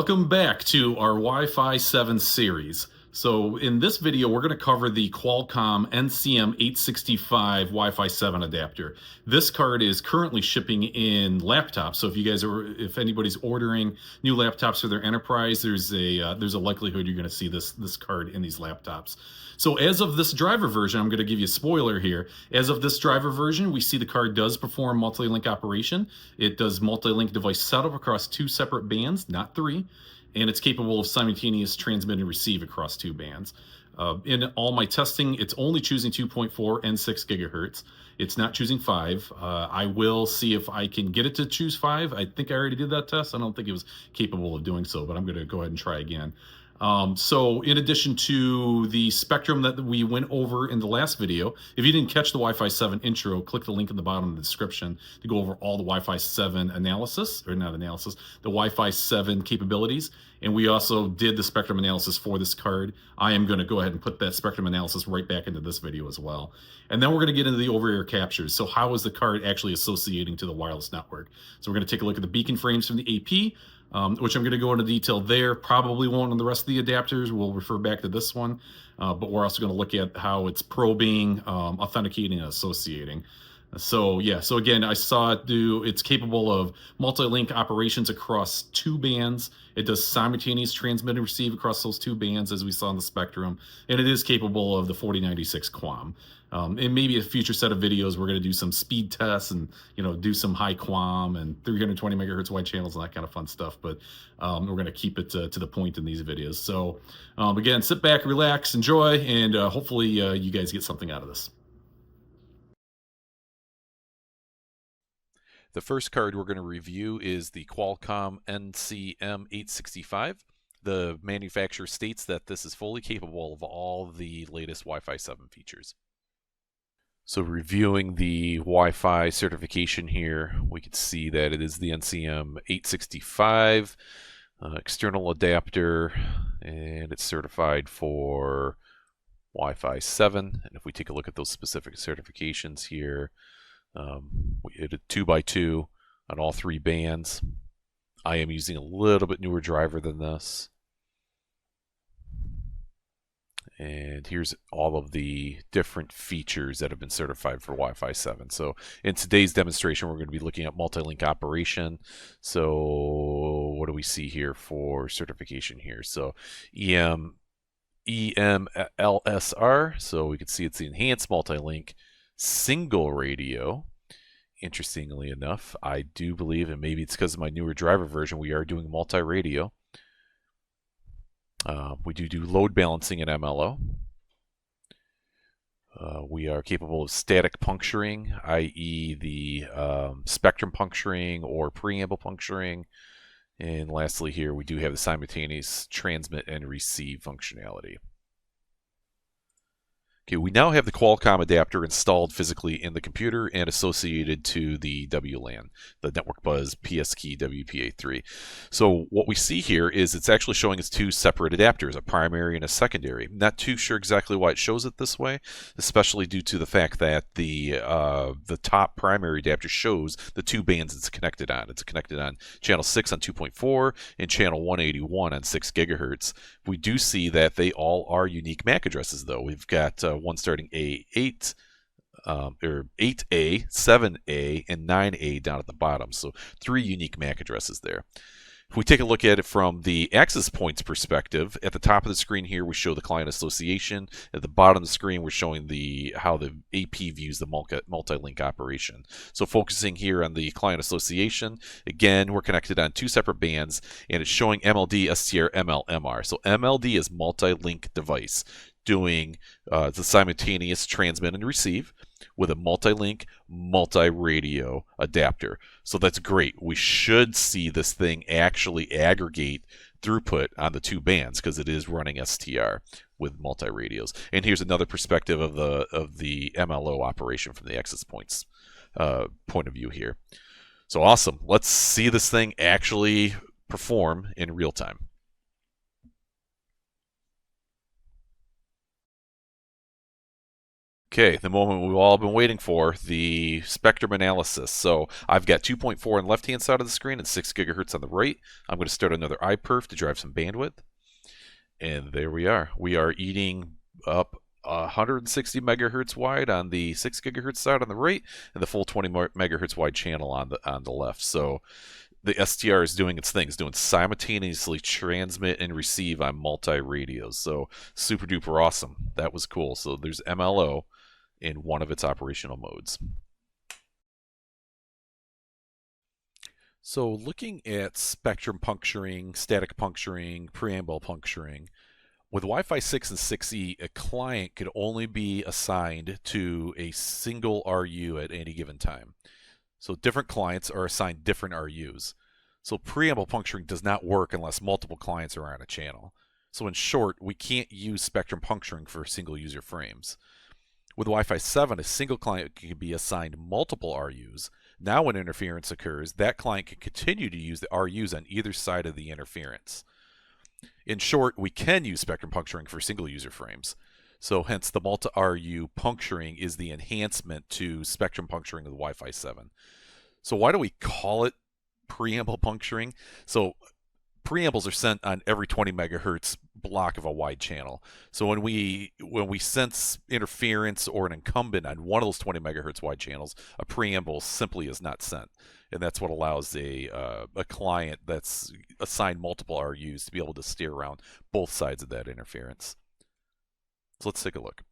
Welcome back to our Wi-Fi 7 series. So in this video, we're going to cover the Qualcomm NCM865 Wi-Fi 7 adapter. This card is currently shipping in laptops. So if anybody's ordering new laptops for their enterprise, there's a likelihood you're going to see this card in these laptops. So as of this driver version, I'm going to give you a spoiler here. As of this driver version, we see the card does perform multi-link operation. It does multi-link device setup across 2 separate bands, not 3. And it's capable of simultaneous transmit and receive across 2 bands. In all my testing, it's only choosing 2.4 and 6 gigahertz. It's not choosing 5. I will see if I can get it to choose 5. I think I already did that test. I don't think it was capable of doing so, but I'm going to go ahead and try again. So in addition to the spectrum that we went over in the last video, if you didn't catch the Wi-Fi 7 intro, click the link in the bottom of the description to go over all the Wi-Fi 7 analysis, or not analysis, the Wi-Fi 7 capabilities. And we also did the spectrum analysis for this card. I am going to go ahead and put that spectrum analysis right back into this video as well. And then we're going to get into the over-ear captures. So how is the card actually associating to the wireless network? So we're going to take a look at the beacon frames from the AP, which I'm going to go into detail there. Probably won't on the rest of the adapters. We'll refer back to this one. But we're also going to look at how it's probing, authenticating, and associating. So yeah, so again, I saw it it's capable of multi-link operations across 2 bands. It does simultaneous transmit and receive across those 2 bands, as we saw in the spectrum. And it is capable of the 4096 QAM. And maybe a future set of videos, we're going to do some speed tests and, do some high QAM and 320 megahertz wide channels and that kind of fun stuff. But we're going to keep it to the point in these videos. So again, sit back, relax, enjoy, and hopefully you guys get something out of this. The first card we're going to review is the Qualcomm NCM865. The manufacturer states that this is fully capable of all the latest Wi-Fi 7 features. So reviewing the Wi-Fi certification here, we can see that it is the NCM865 external adapter, and it's certified for Wi-Fi 7. And if we take a look at those specific certifications here, we hit a 2x2 on all 3 bands. I am using a little bit newer driver than this. And here's all of the different features that have been certified for Wi-Fi 7. So in today's demonstration, we're going to be looking at multi-link operation. So what do we see here for certification here? So EMLSR. So we can see it's the enhanced multi-link single radio. Interestingly enough, I do believe, and maybe it's because of my newer driver version, we are doing multi-radio. We do load balancing in MLO. We are capable of static puncturing, i.e. the spectrum puncturing or preamble puncturing. And lastly here, we do have the simultaneous transmit and receive functionality. Okay, we now have the Qualcomm adapter installed physically in the computer and associated to the WLAN, the Network Buzz PS Key WPA3. So what we see here is it's actually showing us 2 separate adapters, a primary and a secondary. Not too sure exactly why it shows it this way, especially due to the fact that the top primary adapter shows the 2 bands it's connected on. It's connected on channel 6 on 2.4 and channel 181 on 6 gigahertz. We do see that they all are unique MAC addresses, though. We've got one starting A8, or 8A, 7A, and 9A down at the bottom. So 3 unique MAC addresses there. If we take a look at it from the access points perspective, at the top of the screen here we show the client association. At the bottom of the screen we're showing how the AP views the multi-link operation. So focusing here on the client association, again we're connected on 2 separate bands, and it's showing MLD, STR, ML, So MLD is multi-link device, doing the simultaneous transmit and receive with a multi-link, multi-radio adapter. So that's great. We should see this thing actually aggregate throughput on the 2 bands because it is running STR with multi-radios. And here's another perspective of the MLO operation from the access points point of view here. So awesome. Let's see this thing actually perform in real time. Okay, the moment we've all been waiting for, the spectrum analysis. So I've got 2.4 on the left-hand side of the screen and 6 gigahertz on the right. I'm going to start another iPerf to drive some bandwidth. And there we are. We are eating up 160 megahertz wide on the 6 gigahertz side on the right, and the full 20 megahertz wide channel on the left. So the STR is doing its thing. It's doing simultaneously transmit and receive on multi-radios. So super duper awesome. That was cool. So there's MLO in one of its operational modes. So looking at spectrum puncturing, static puncturing, preamble puncturing, with Wi-Fi 6 and 6E, a client could only be assigned to a single RU at any given time. So different clients are assigned different RUs. So preamble puncturing does not work unless multiple clients are on a channel. So in short, we can't use spectrum puncturing for single user frames. With Wi-Fi 7, a single client can be assigned multiple RUs. Now when interference occurs, that client can continue to use the RUs on either side of the interference. In short, we can use spectrum puncturing for single user frames. So hence the multi-RU puncturing is the enhancement to spectrum puncturing of the Wi-Fi 7. So why do we call it preamble puncturing? So preambles are sent on every 20 megahertz block of a wide channel. So when we sense interference or an incumbent on one of those 20 megahertz wide channels, a preamble simply is not sent. And that's what allows a client that's assigned multiple RUs to be able to steer around both sides of that interference. So let's take a look.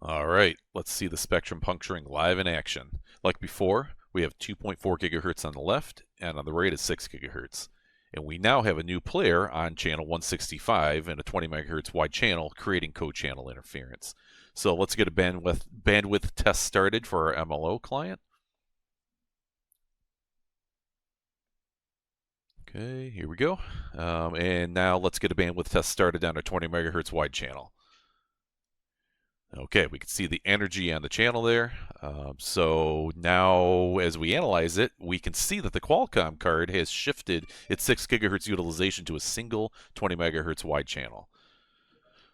All right, let's see the spectrum puncturing live in action. Like before, we have 2.4 gigahertz on the left, and on the right is 6 gigahertz. And we now have a new player on channel 165 and a 20 megahertz wide channel, creating co-channel interference. So let's get a bandwidth test started for our MLO client. Okay, here we go. And now let's get a bandwidth test started on our 20 megahertz wide channel. Okay, we can see the energy on the channel there. So now as we analyze it, we can see that the Qualcomm card has shifted its 6 gigahertz utilization to a single 20 megahertz wide channel.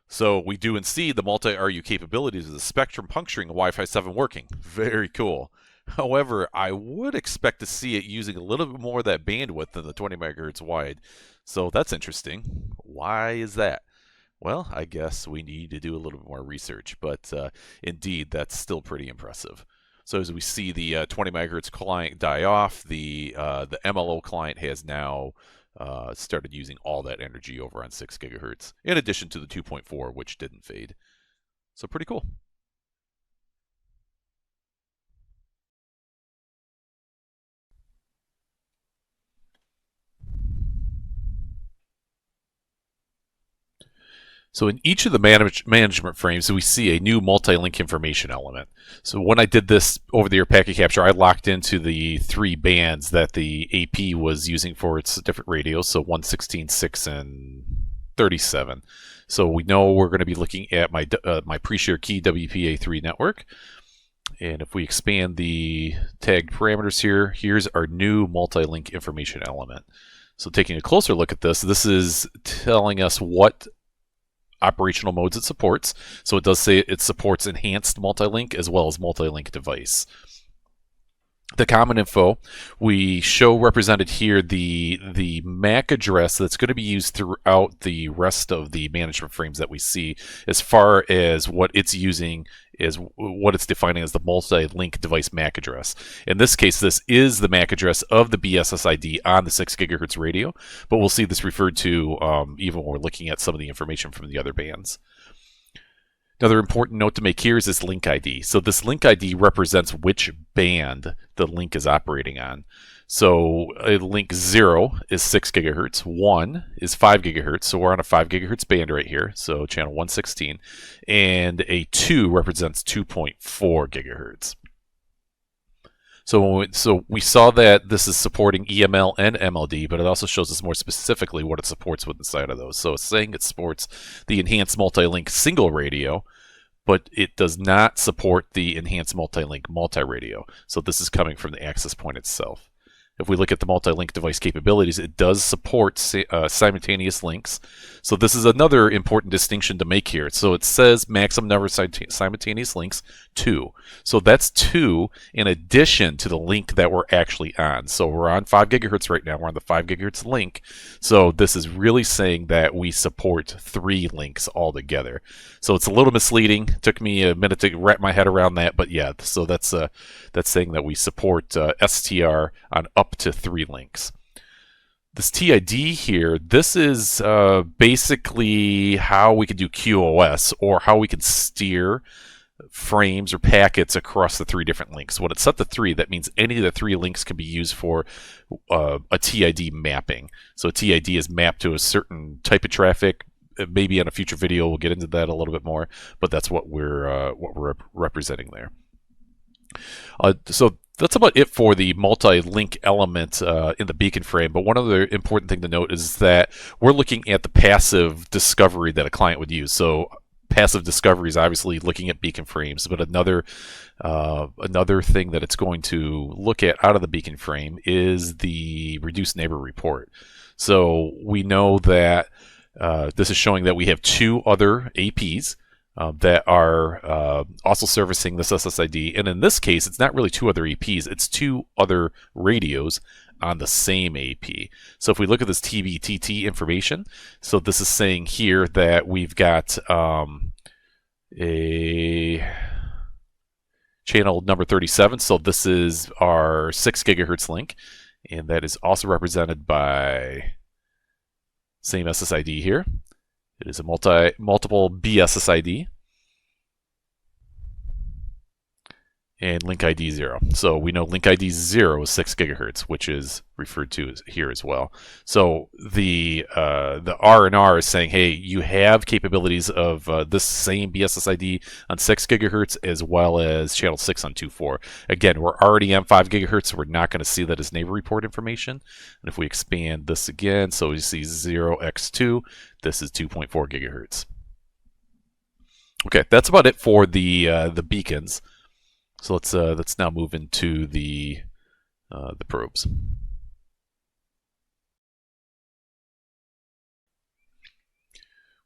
So we do and see the multi-RU capabilities of the spectrum puncturing of Wi-Fi 7 working. Very cool. However, I would expect to see it using a little bit more of that bandwidth than the 20 megahertz wide. So that's interesting. Why is that? Well, I guess we need to do a little bit more research, but indeed, that's still pretty impressive. So as we see the 20 megahertz client die off, the MLO client has now started using all that energy over on 6 gigahertz, in addition to the 2.4, which didn't fade. So pretty cool. So in each of the management frames, we see a new multi-link information element. So when I did this over-the-air packet capture, I locked into the 3 bands that the AP was using for its different radios, so 116, 6, and 37. So we know we're going to be looking at my pre-share key WPA3 network. And if we expand the tagged parameters here, here's our new multi-link information element. So taking a closer look at this, this is telling us what operational modes it supports. So it does say it supports enhanced multi-link as well as multi-link device. The common info we show represented here, the MAC address that's going to be used throughout the rest of the management frames that we see, as far as what it's using is what it's defining as the multi-link device MAC address. In this case, this is the MAC address of the BSSID on the 6 gigahertz radio, but we'll see this referred to even when we're looking at some of the information from the other bands. Another important note to make here is this link ID. So this link ID represents which band the link is operating on. So a link 0 is 6 gigahertz, 1 is 5 gigahertz, so we're on a 5 gigahertz band right here, so channel 116, and a 2 represents 2.4 gigahertz. So we saw that this is supporting EML and MLD, but it also shows us more specifically what it supports with inside of those. So it's saying it supports the enhanced multi-link single radio, but it does not support the enhanced multi-link multi-radio. So this is coming from the access point itself. if we look at the multi-link device capabilities, it does support simultaneous links. So this is another important distinction to make here. So it says maximum number of simultaneous links, 2. So that's 2 in addition to the link that we're actually on. So we're on 5 gigahertz right now. We're on the 5 gigahertz link. So this is really saying that we support 3 links altogether. So it's a little misleading. It took me a minute to wrap my head around that, but yeah, so that's saying that we support STR on up to 3 links. This TID here, this is basically how we can do QoS, or how we can steer frames or packets across the 3 different links. When it's set to 3, that means any of the 3 links can be used for a TID mapping. So a TID is mapped to a certain type of traffic. Maybe in a future video we'll get into that a little bit more, but that's what we're representing there. So that's about it for the multi-link element in the beacon frame. But one other important thing to note is that we're looking at the passive discovery that a client would use. So passive discovery is obviously looking at beacon frames, but another thing that it's going to look at out of the beacon frame is the reduced neighbor report. So we know that this is showing that we have 2 other APs that are also servicing this SSID. And in this case, it's not really 2 other APs, it's 2 other radios on the same AP. So if we look at this TBTT information, so this is saying here that we've got a channel number 37. So this is our 6 gigahertz link, and that is also represented by same SSID here. It is a multiple BSSID and link ID 0. So we know link ID 0 is 6 gigahertz, which is referred to here as well. So the R&R is saying, hey, you have capabilities of this same BSSID on 6 gigahertz as well as channel 6 on 2.4. Again, we're already on 5 gigahertz, so we're not going to see that as neighbor report information. And if we expand this again, so we see 0x2, this is 2.4 gigahertz. Okay, that's about it for the beacons. So let's now move into the probes.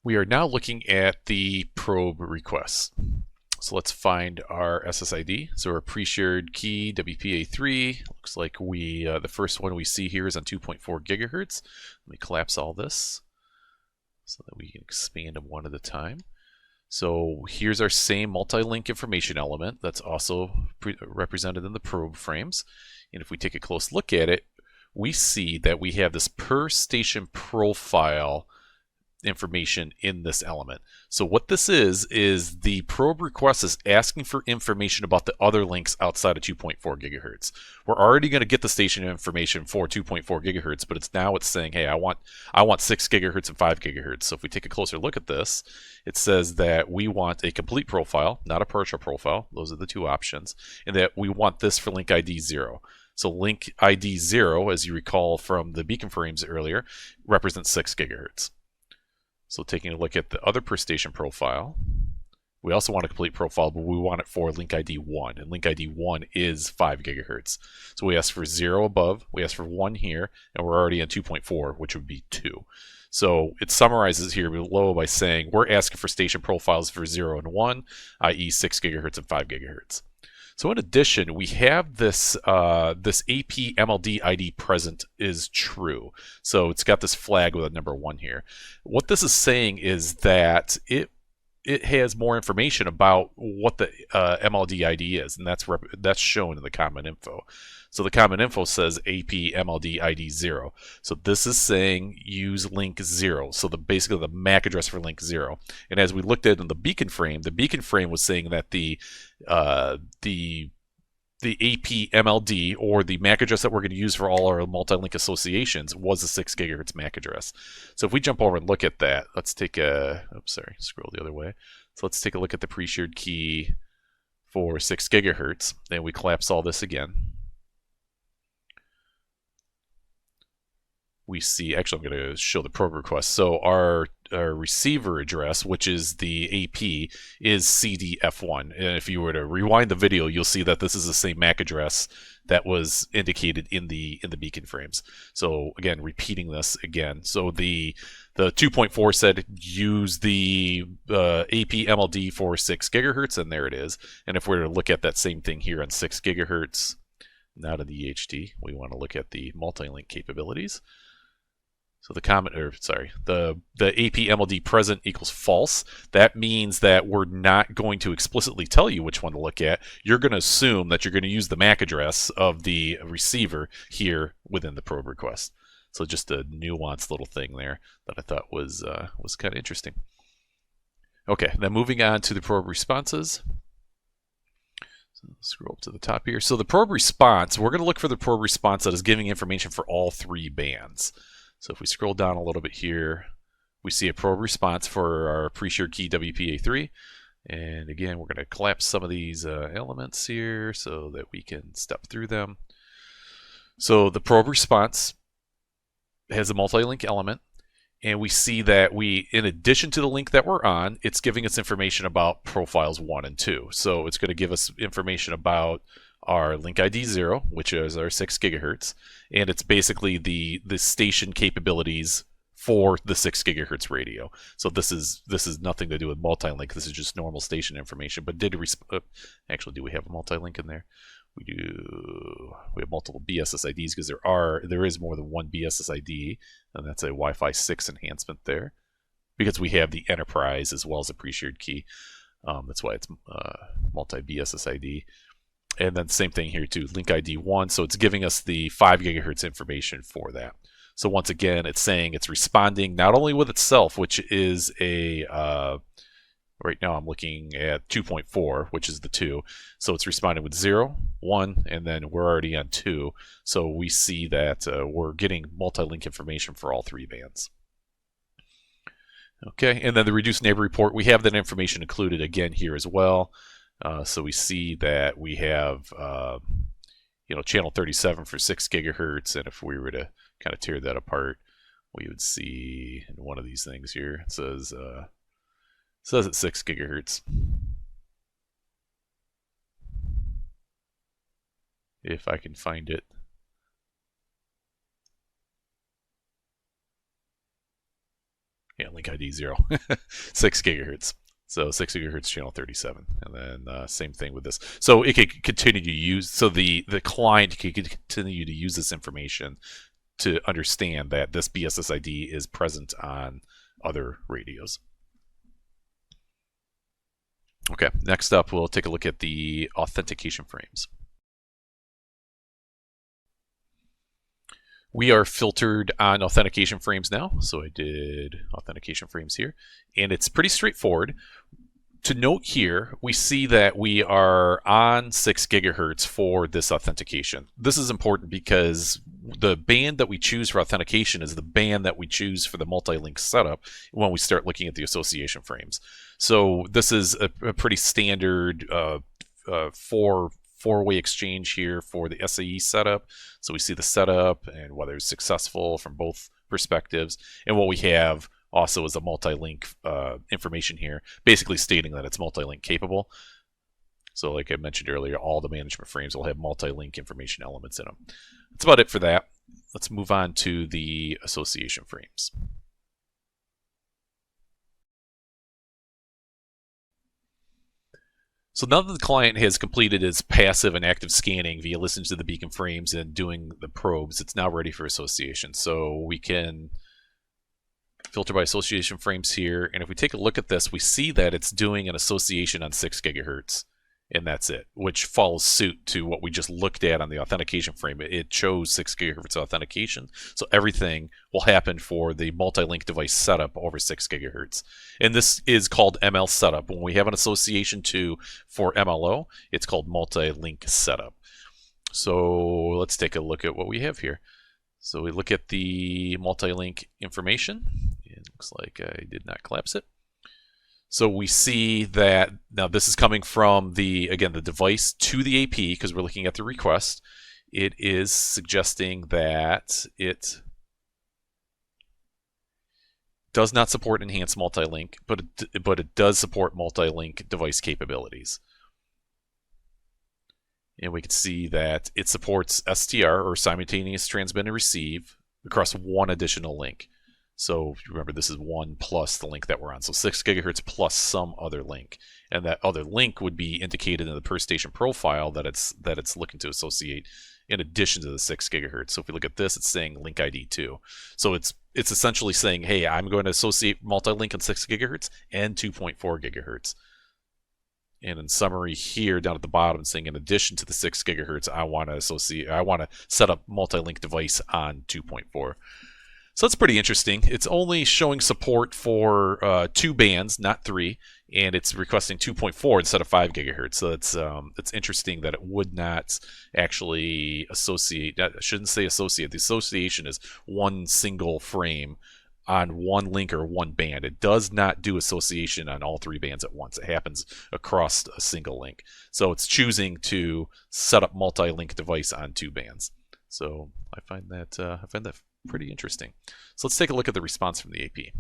We are now looking at the probe requests. So let's find our SSID. So our pre-shared key WPA3. Looks like the first one we see here is on 2.4 gigahertz. Let me collapse all this so that we can expand them one at a time. So here's our same multi-link information element that's also represented in the probe frames. And if we take a close look at it, we see that we have this per station profile information in this element. So what this is the probe request is asking for information about the other links outside of 2.4 gigahertz. We're already going to get the station information for 2.4 gigahertz, but it's saying, hey, I want 6 gigahertz and 5 gigahertz. So if we take a closer look at this, it says that we want a complete profile, not a partial profile. Those are the 2 options, and that we want this for link ID 0. So link ID 0, as you recall from the beacon frames earlier, represents 6 gigahertz. So taking a look at the other per station profile, we also want a complete profile, but we want it for link ID 1, and link ID 1 is 5 gigahertz. So we ask for 0 above, we ask for 1 here, and we're already on 2.4, which would be 2. So it summarizes here below by saying we're asking for station profiles for 0 and 1, i.e. 6 gigahertz and 5 gigahertz. So in addition, we have this AP MLD ID present is true. So it's got this flag with a number 1 here. What this is saying is that it has more information about what the MLD ID is, and that's shown in the common info. So the common info says AP MLD ID 0. So this is saying use link 0. So basically the MAC address for link 0. And as we looked at in the beacon frame was saying that the AP MLD, or the MAC address that we're going to use for all our multi-link associations, was a 6 gigahertz MAC address. So if we jump over and look at that, let's take scroll the other way. So let's take a look at the pre-shared key for 6 gigahertz. Then we collapse all this again. we see, actually I'm going to show the probe request. So our receiver address, which is the AP, is CDF1. And if you were to rewind the video, you'll see that this is the same MAC address that was indicated in the beacon frames. So again, repeating this again. So the 2.4 said use the AP MLD for 6 gigahertz, and there it is. And if we're to look at that same thing here on 6 gigahertz, not in the EHT, we want to look at the multi-link capabilities. So the comment, or sorry, the AP MLD present equals false. That means that we're not going to explicitly tell you which one to look at. You're going to assume that you're going to use the MAC address of the receiver here within the probe request. So just a nuanced little thing there that I thought was kind of interesting. Okay, then moving on to the probe responses. So scroll up to the top here. So the probe response, we're going to look for the probe response that is giving information for all 3 bands. So if we scroll down a little bit here, we see a probe response for our pre-shared key WPA3. And again, we're going to collapse some of these elements here so that we can step through them. So the probe response has a multi-link element. And we see that in addition to the link that we're on, it's giving us information about profiles 1 and 2. So it's going to give us information about our link ID 0, which is our 6 gigahertz, and it's basically the station capabilities for the 6 gigahertz radio. So this is nothing to do with multi-link. This is just normal station information. But actually, do we have a multi-link in there? We do. We have multiple BSSIDs because there is more than one BSSID, and that's a Wi-Fi 6 enhancement there, because we have the enterprise as well as a pre-shared key. That's why it's multi-BSSID. And then same thing here too, link ID 1. So it's giving us the 5 gigahertz information for that. So once again, it's saying it's responding not only with itself, which is a, right now I'm looking at 2.4, which is the 2. So it's responding with 0, 1, and then we're already on 2. So we see that we're getting multi-link information for all 3 bands. Okay, and then the reduced neighbor report, we have that information included again here as well. So we see that we have, channel 37 for 6 gigahertz, and if we were to kind of tear that apart, we would see in one of these things here, it says it's 6 gigahertz. If I can find it. Yeah, link ID 0, 6 gigahertz. So 6 gigahertz channel 37, and then same thing with this. So it can continue to use, so the client can continue to use this information to understand that this BSSID is present on other radios. Okay, next up we'll take a look at the authentication frames. We are filtered on authentication frames now. So I did authentication frames here, and it's pretty straightforward. To note here, we see that we are on 6 gigahertz for this authentication. This is important because the band that we choose for authentication is the band that we choose for the multi-link setup when we start looking at the association frames. So this is a pretty standard four-way exchange here for the SAE setup. So we see the setup and whether it's successful from both perspectives. And what we have also is a multi-link information here, basically stating that it's multi-link capable. So like I mentioned earlier, all the management frames will have multi-link information elements in them. That's about it for that. Let's move on to the association frames. So now that the client has completed its passive and active scanning via listening to the beacon frames and doing the probes, it's now ready for association. So we can filter by association frames here, and if we take a look at this, we see that it's doing an association on 6 gigahertz, and that's it, which follows suit to what we just looked at on the authentication frame. It chose 6 gigahertz authentication, so everything will happen for the multi-link device setup over 6 gigahertz. And this is called ML setup. When we have an association for MLO, it's called multi-link setup. So let's take a look at what we have here. So we look at the multi-link information. It looks like I did not collapse it. So we see that now this is coming from the device to the AP because we're looking at the request. It is suggesting that it does not support enhanced multi-link, but it does support multi-link device capabilities. And we can see that it supports STR, or simultaneous transmit and receive, across one additional link. So remember, this is 1 plus the link that we're on. So 6 gigahertz plus some other link. And that other link would be indicated in the per station profile that it's looking to associate in addition to the 6 gigahertz. So if we look at this, it's saying link ID 2. So it's essentially saying, hey, I'm going to associate multi-link on 6 gigahertz and 2.4 gigahertz. And in summary here down at the bottom, it's saying in addition to the 6 gigahertz, I want to set up multi-link device on 2.4. So that's pretty interesting. It's only showing support for 2 bands, not 3, and it's requesting 2.4 instead of 5 gigahertz. So it's interesting that it would not actually associate. I shouldn't say associate. The association is one single frame on one link or one band. It does not do association on all 3 bands at once. It happens across a single link. So it's choosing to set up multi-link device on 2 bands. So I find that pretty interesting. So let's take a look at the response from the AP.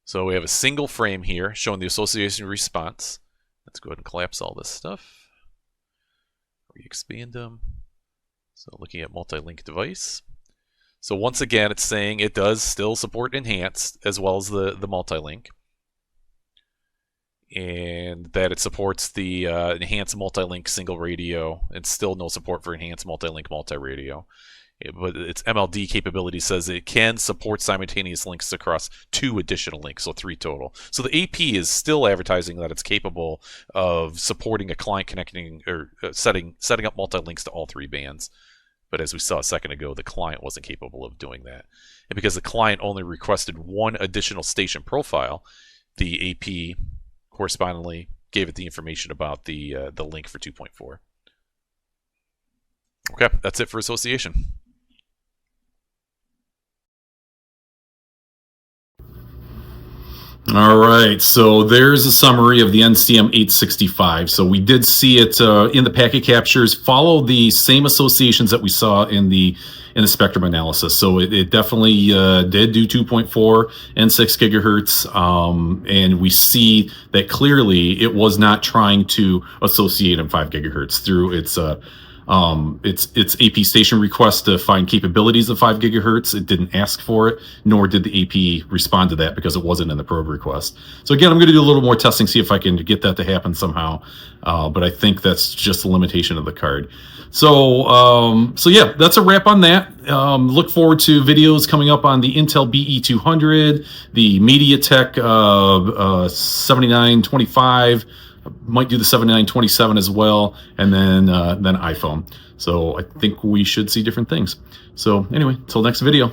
So we have a single frame here showing the association response. Let's go ahead and collapse all this stuff. Re-expand them. So looking at multi-link device. So once again, it's saying it does still support enhanced as well as the multi-link. And that it supports the enhanced multi-link single radio, and still no support for enhanced multi-link multi-radio. But its MLD capability says it can support simultaneous links across 2 additional links, so 3 total. So the AP is still advertising that it's capable of supporting a client connecting or setting up multi-links to all 3 bands. But as we saw a second ago, the client wasn't capable of doing that. And because the client only requested 1 additional station profile, the AP correspondingly gave it the information about the link for 2.4. Okay, that's it for association. All right, so there's a summary of the NCM865. So we did see it in the packet captures follow the same associations that we saw in the spectrum analysis. So it definitely did do 2.4 and 6 gigahertz, and we see that clearly it was not trying to associate in 5 gigahertz through its AP station request to find capabilities of 5 gigahertz. It didn't ask for it, nor did the AP respond to that because it wasn't in the probe request. So again, I'm going to do a little more testing, see if I can get that to happen somehow. But I think that's just a limitation of the card. So yeah, that's a wrap on that. Look forward to videos coming up on the Intel BE200, the MediaTek 7925. Might do the 7927 as well, and then iPhone. So I think we should see different things. So anyway, till next video.